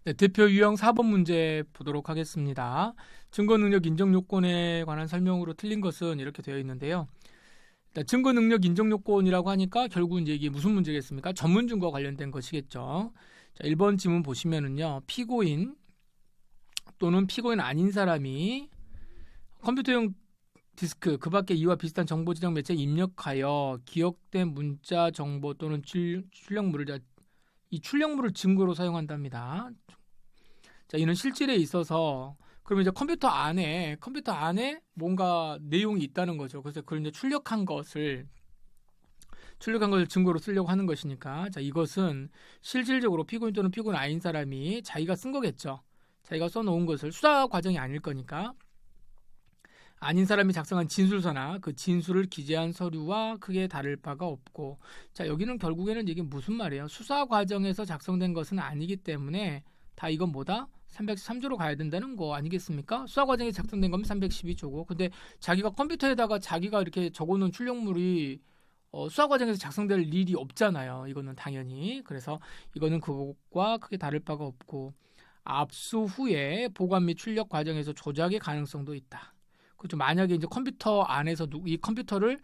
네, 대표 유형 4번 문제 보도록 하겠습니다. 증거 능력 인정 요건에 관한 설명으로 틀린 것은 이렇게 되어 있는데요. 일단 증거 능력 인정 요건이라고 하니까 결국 이제 이게 무슨 문제겠습니까? 전문 증거와 관련된 것이겠죠. 자, 1번 지문 보시면은요. 피고인 또는 피고인 아닌 사람이 컴퓨터용 디스크 그 밖에 이와 비슷한 정보 저장 매체에 입력하여 기억된 문자 정보 또는 출력물을 이 출력물을 증거로 사용한답니다. 자, 이는 실질에 있어서 그러면 이제 컴퓨터 안에 뭔가 내용이 있다는 거죠. 그래서 그걸 이제 출력한 것을 증거로 쓰려고 하는 것이니까, 자, 이것은 실질적으로 피고인 또는 피고인 아닌 사람이 자기가 쓴 거겠죠. 자기가 써놓은 것을 수사 과정이 아닐 거니까 아닌 사람이 작성한 진술서나 그 진술을 기재한 서류와 크게 다를 바가 없고, 자, 여기는 결국에는 이게 무슨 말이에요? 수사 과정에서 작성된 것은 아니기 때문에 다 이건 뭐다? 313조로 가야 된다는 거 아니겠습니까? 수사 과정에 작성된 거면 312조고, 근데 자기가 컴퓨터에다가 자기가 이렇게 적어놓은 출력물이 수사 과정에서 작성될 일이 없잖아요. 이거는 당연히. 그래서 이거는 그것과 크게 다를 바가 없고, 압수 후에 보관 및 출력 과정에서 조작의 가능성도 있다. 그렇죠. 만약에 이제 컴퓨터 안에서 이 컴퓨터를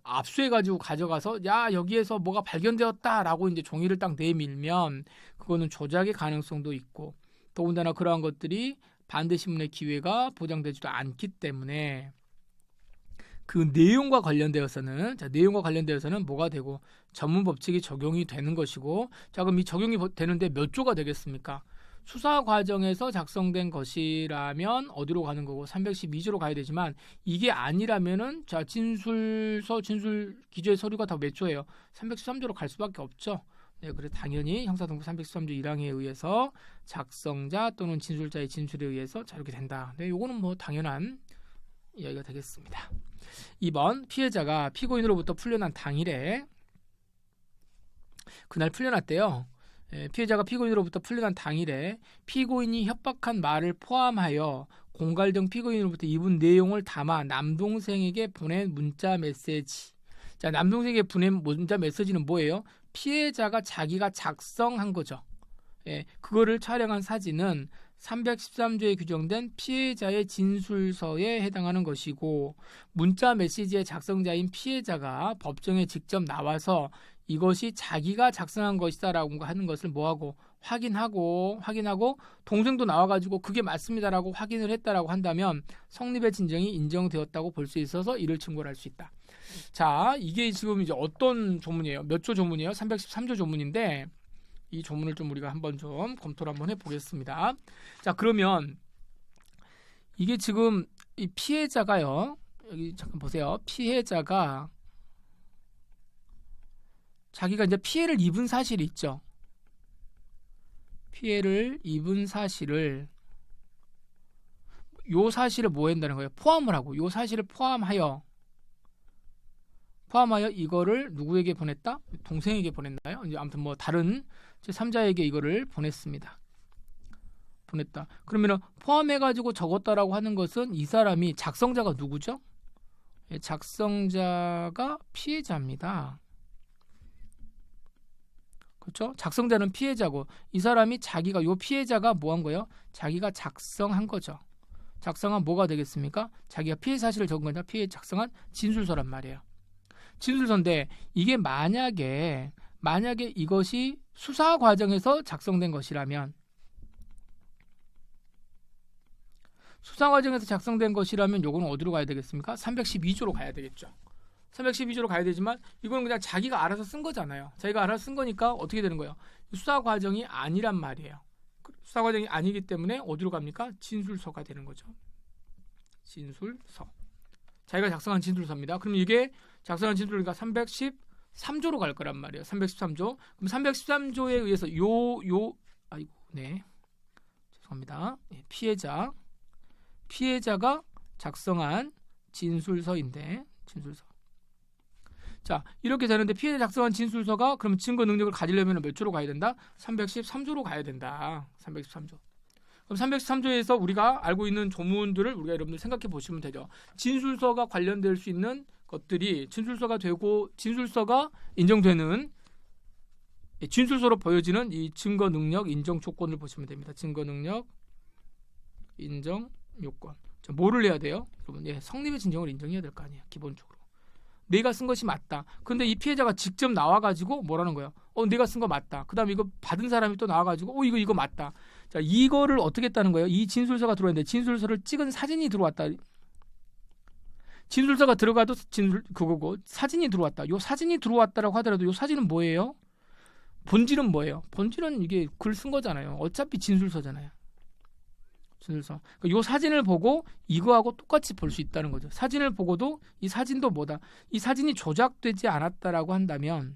압수해가지고 가져가서 야 여기에서 뭐가 발견되었다라고 이제 종이를 딱 내밀면 그거는 조작의 가능성도 있고, 더군다나 그러한 것들이 반대신문의 기회가 보장되지도 않기 때문에 그 내용과 관련되어서는 뭐가 되고 전문 법칙이 적용이 되는 것이고, 자, 그럼 이 적용이 되는데 몇 조가 되겠습니까? 수사 과정에서 작성된 것이라면 어디로 가는 거고 312조로 가야 되지만, 이게 아니라면은 자, 진술 기재 서류가 다 몇 조예요? 313조로 갈 수밖에 없죠. 네, 그래서 당연히 형사등록 313조 1항에 의해서 작성자 또는 진술자의 진술에 의해서 자, 이렇게 된다. 네, 요거는 뭐 당연한 이야기가 되겠습니다. 2번, 피해자가 피고인으로부터 풀려난 당일에, 그날 풀려났대요. 피해자가 피고인으로부터 풀려난 당일에 피고인이 협박한 말을 포함하여 공갈 등 피고인으로부터 입은 내용을 담아 남동생에게 보낸 문자 메시지. 자, 남동생에게 보낸 문자 메시지는 뭐예요? 피해자가 자기가 작성한 거죠. 그거를 촬영한 사진은 313조에 규정된 피해자의 진술서에 해당하는 것이고, 문자 메시지의 작성자인 피해자가 법정에 직접 나와서 이것이 자기가 작성한 것이다라고 하는 것을 뭐하고 확인하고 동생도 나와가지고 그게 맞습니다라고 확인을 했다라고 한다면 성립의 진정이 인정되었다고 볼 수 있어서 이를 증거할 수 있다. 자, 이게 지금 이제 어떤 조문이에요? 몇 조 조문이에요? 313조 조문인데 이 조문을 좀 우리가 한번 좀 검토를 한번 해보겠습니다. 자, 그러면 이게 지금 이 피해자가요, 여기 잠깐 보세요. 피해자가 자기가 이제 피해를 입은 사실이 있죠. 피해를 입은 사실을, 요 사실을 뭐 한다는 거예요? 포함을 하고, 요 사실을 포함하여 이거를 누구에게 보냈다? 동생에게 보냈나요? 이제 아무튼 뭐 다른 제3자에게 이거를 보냈습니다. 보냈다. 그러면은 포함해가지고 적었다라고 하는 것은 이 사람이, 작성자가 누구죠? 작성자가 피해자입니다. 그렇죠? 작성자는 피해자고, 이 사람이 자기가, 요 피해자가 뭐 한 거예요? 자기가 작성한 거죠. 작성한 뭐가 되겠습니까? 자기가 피해 사실을 적은 거냐? 피해 작성한 진술서란 말이에요. 진술서인데 이게 만약에 이것이 수사 과정에서 작성된 것이라면, 요거는 어디로 가야 되겠습니까? 312조로 가야 되겠죠. 312조로 가야 되지만 이거는 그냥 자기가 알아서 쓴 거잖아요. 자기가 알아서 쓴 거니까 어떻게 되는 거예요? 수사 과정이 아니란 말이에요. 수사 과정이 아니기 때문에 어디로 갑니까? 진술서가 되는 거죠. 진술서. 자기가 작성한 진술서입니다. 그럼 이게 작성한 진술서가 313조로 갈 거란 말이에요. 313조. 그럼 313조에 의해서 죄송합니다. 피해자가 작성한 진술서인데, 진술서. 자, 이렇게 되는데 피해자 작성한 진술서가 그럼 증거 능력을 가지려면 몇 조로 가야 된다? 313조로 가야 된다. 313조. 그럼 313조에서 우리가 알고 있는 조문들을 우리가 여러분들 생각해 보시면 되죠. 진술서가 관련될 수 있는 것들이, 진술서가 되고 진술서가 인정되는 진술서로 보여지는 이 증거 능력 인정 조건을 보시면 됩니다. 증거 능력 인정 요건. 자, 뭐를 해야 돼요? 여러분, 성립의 진정을 인정해야 될 거 아니에요. 기본적으로. 내가 쓴 것이 맞다. 근데 이 피해자가 직접 나와가지고 뭐라는 거야? 내가 쓴 거 맞다. 그 다음에 이거 받은 사람이 또 나와가지고 이거 맞다. 자, 이거를 어떻게 했다는 거예요? 이 진술서가 들어왔는데 진술서를 찍은 사진이 들어왔다. 진술서가 들어가도 그거고 사진이 들어왔다. 요 사진이 들어왔다라고 하더라도 요 사진은 뭐예요? 본질은 뭐예요? 본질은 이게 글 쓴 거잖아요. 어차피 진술서잖아요. 진술서. 요 사진을 보고 이거하고 똑같이 볼 수 있다는 거죠. 사진을 보고도 이 사진도 뭐다? 이 사진이 조작되지 않았다라고 한다면,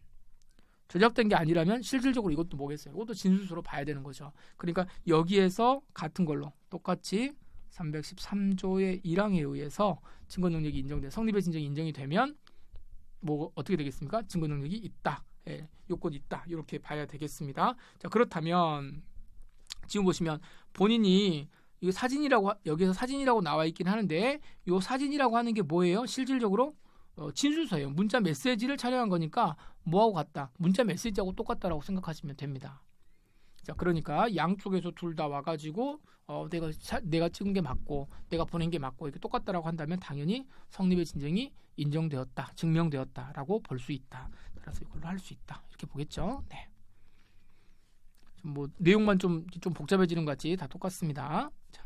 조작된 게 아니라면 실질적으로 이것도 뭐겠어요? 이것도 진술서로 봐야 되는 거죠. 그러니까 여기에서 같은 걸로 똑같이 313조의 1항에 의해서 증거 능력이 인정돼 성립의 진정이 인정이 되면 뭐 어떻게 되겠습니까? 증거 능력이 있다. 요건이 있다. 이렇게 봐야 되겠습니다. 자, 그렇다면 지금 보시면 본인이 이거 사진이라고 여기서 사진이라고 나와 있긴 하는데 요 사진이라고 하는 게 뭐예요? 실질적으로 진술서예요. 문자 메시지를 촬영한 거니까 뭐하고 같다? 문자 메시지하고 똑같다라고 생각하시면 됩니다. 자, 그러니까 양쪽에서 둘 다 와가지고 내가 찍은 게 맞고 내가 보낸 게 맞고 이렇게 똑같다라고 한다면 당연히 성립의 진정이 인정되었다, 증명되었다라고 볼 수 있다. 따라서 이걸로 할 수 있다. 이렇게 보겠죠. 네. 뭐 내용만 좀 복잡해지는 것 같지 다 똑같습니다. 자.